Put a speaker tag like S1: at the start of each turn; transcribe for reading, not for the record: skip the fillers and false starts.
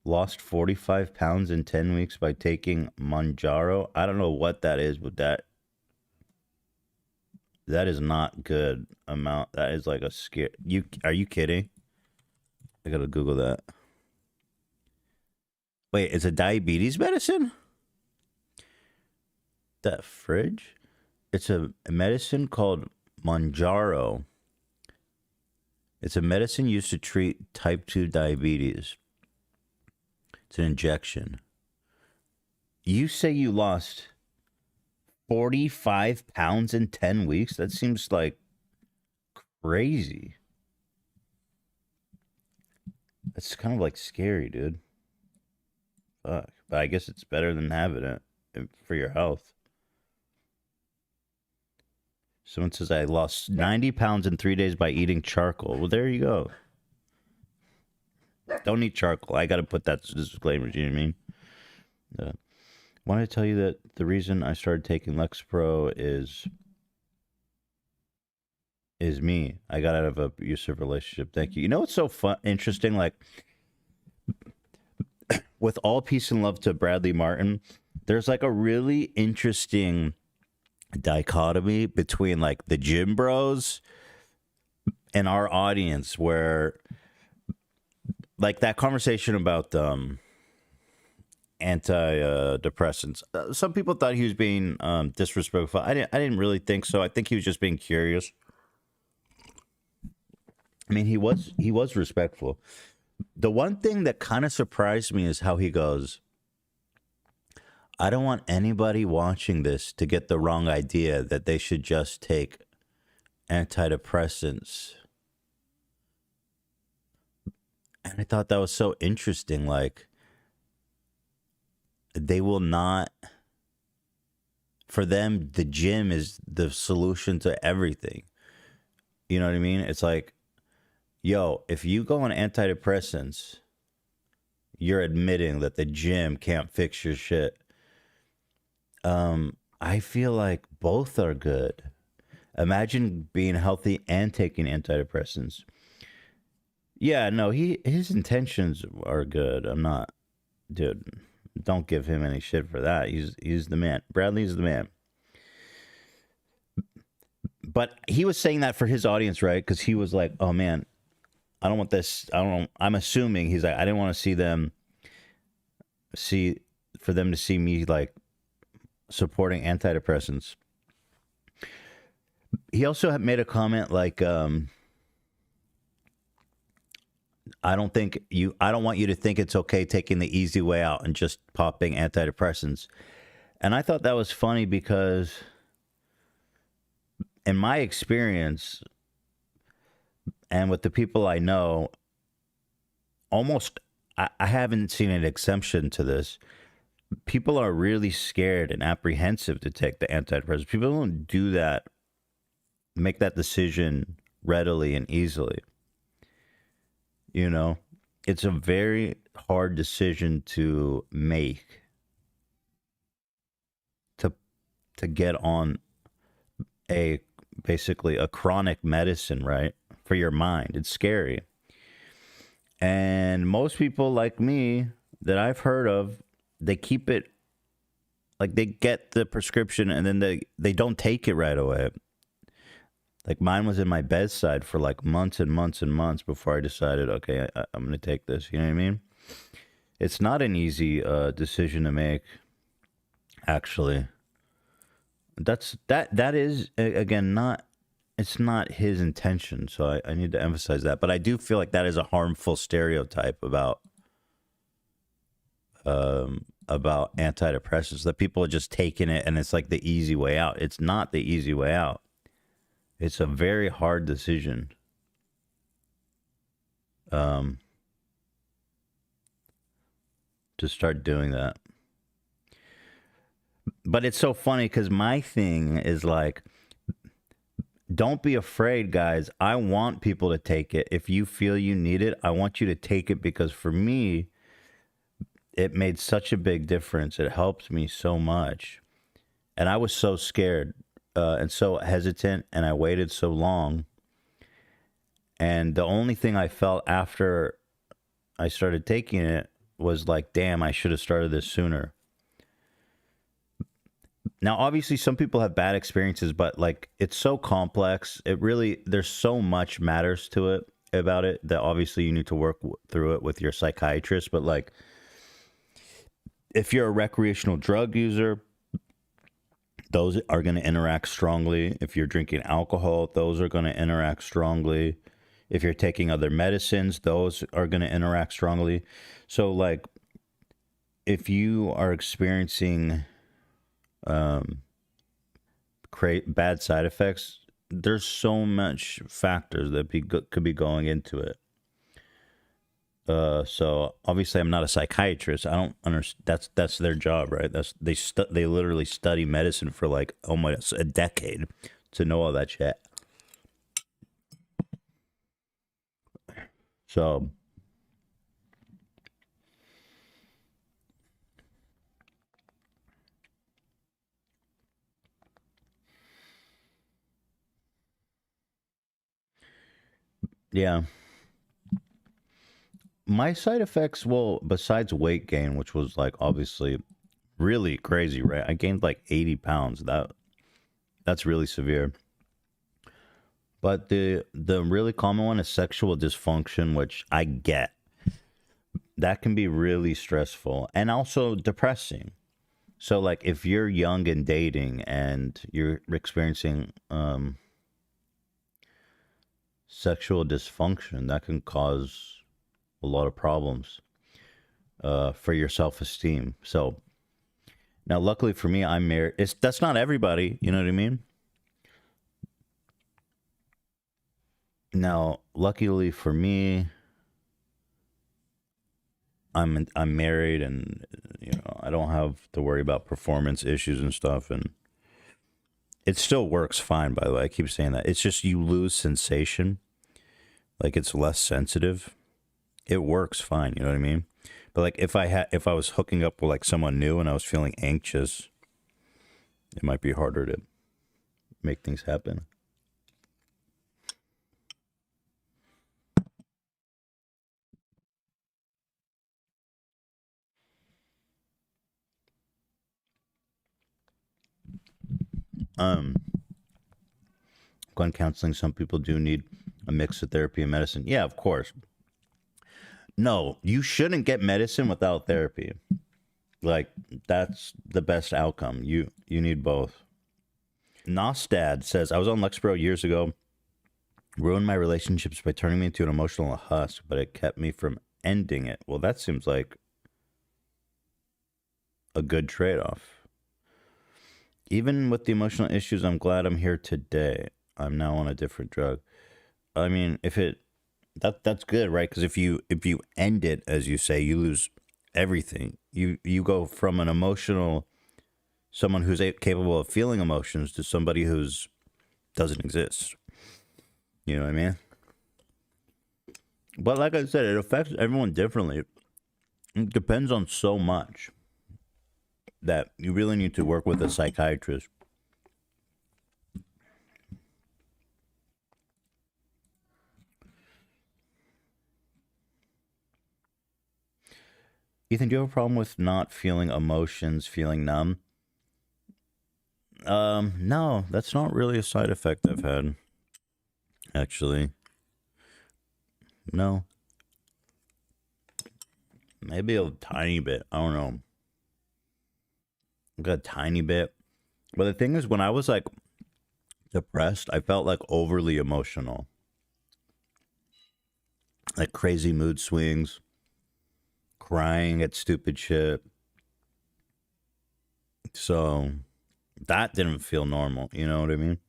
S1: Lost 45 pounds in 10 weeks by taking Manjaro. I don't know what that is, but that is not good amount. That is like a scare. Are you kidding? I gotta Google that. Wait, it's a diabetes medicine? That fridge? It's a medicine called Manjaro. It's a medicine used to treat type 2 diabetes. It's an injection. You say you lost 45 pounds in 10 weeks? That seems like crazy. That's kind of like scary, dude. Fuck. But I guess it's better than having it for your health. Someone says I lost 90 pounds in 3 days by eating charcoal. Well, there you go. Don't eat charcoal. I got to put that disclaimer. Do you know what I mean? Want to tell you that the reason I started taking Lexapro is me. I got out of a abusive relationship. Thank you. You know what's so interesting? Like, with all peace and love to Bradley Martin, there's like a really interesting dichotomy between like the gym bros and our audience, where like that conversation about antidepressants. Some people thought he was being disrespectful. I didn't really think so. I think he was just being curious. I mean, he was respectful. The one thing that kind of surprised me is how he goes, I don't want anybody watching this to get the wrong idea that they should just take antidepressants. And I thought that was so interesting. Like, they will not, for them, the gym is the solution to everything. You know what I mean? It's like, yo, if you go on antidepressants, you're admitting that the gym can't fix your shit. I feel like both are good. Imagine being healthy and taking antidepressants. Yeah, no, his intentions are good. I'm not, dude. Don't give him any shit for that. He's the man. Bradley's the man. But he was saying that for his audience, right? Because he was like, "Oh man, I don't want this. I don't. I'm assuming he's like, I didn't want to for them to see me like supporting antidepressants." He also made a comment like, I don't want you to think it's okay taking the easy way out and just popping antidepressants. And I thought that was funny because in my experience and with the people I know, I haven't seen an exemption to this. People are really scared and apprehensive to take the antidepressants. People don't do that, make that decision readily and easily. You know, it's a very hard decision to make to get on basically a chronic medicine, right? For your mind. It's scary. And most people like me that I've heard of, they keep it like they get the prescription and then they don't take it right away. Like mine was in my bedside for like months and months and months before I decided, okay, I'm going to take this. You know what I mean? It's not an easy decision to make, actually. That is, again, it's not his intention. So I need to emphasize that. But I do feel like that is a harmful stereotype about antidepressants, that people are just taking it and it's like the easy way out. It's not the easy way out. It's a very hard decision. To start doing that. But it's so funny because my thing is like, don't be afraid, guys. I want people to take it. If you feel you need it, I want you to take it because for me, it made such a big difference. It helped me so much. And I was so scared. And so hesitant, and I waited so long. And the only thing I felt after I started taking it was like, damn, I should have started this sooner. Now, obviously, some people have bad experiences, but like it's so complex. It really, there's so much matters to it about it that obviously you need to work through it with your psychiatrist. But like, if you're a recreational drug user, those are going to interact strongly. If you're drinking alcohol, those are going to interact strongly. If you're taking other medicines, those are going to interact strongly. So, like, if you are experiencing bad side effects, there's so much factors that could be going into it. So obviously I'm not a psychiatrist. I don't understand. That's their job, right? They literally study medicine for like almost a decade to know all that shit. So yeah, my side effects, well, besides weight gain, which was like obviously really crazy, right? I gained like 80 pounds. That's really severe. But the really common one is sexual dysfunction, which I get. That can be really stressful and also depressing. So like if you're young and dating and you're experiencing sexual dysfunction, that can cause a lot of problems for your self-esteem. So now, luckily for me, I'm married. That's not everybody. You know what I mean? Now, luckily for me, I'm married, and you know I don't have to worry about performance issues and stuff, and it still works fine. By the way, I keep saying that. It's just you lose sensation, like it's less sensitive. It works fine. You know what I mean? But like if I was hooking up with like someone new and I was feeling anxious, it might be harder to make things happen. Um, Going counseling, some people do need a mix of therapy and medicine. Yeah, of course. No, you shouldn't get medicine without therapy. Like that's the best outcome. You need both. Nostad says I was on Lexapro years ago, ruined my relationships by turning me into an emotional husk, but it kept me from ending it. Well, that seems like a good trade-off. Even with the emotional issues, I'm glad I'm here today. I'm now on a different drug. I mean, if it that's good, right? Because if you end it, as you say, you lose everything. You go from an emotional someone who's capable of feeling emotions to somebody who's doesn't exist. You know what I mean? But like I said, it affects everyone differently. It depends on so much that you really need to work with a psychiatrist. Ethan, do you have a problem with not feeling emotions, feeling numb? No, that's not really a side effect I've had. Actually, no. Maybe a tiny bit. I don't know. Got a tiny bit. But the thing is, when I was like depressed, I felt like overly emotional, like crazy mood swings, crying at stupid shit. So that didn't feel normal. You know what I mean?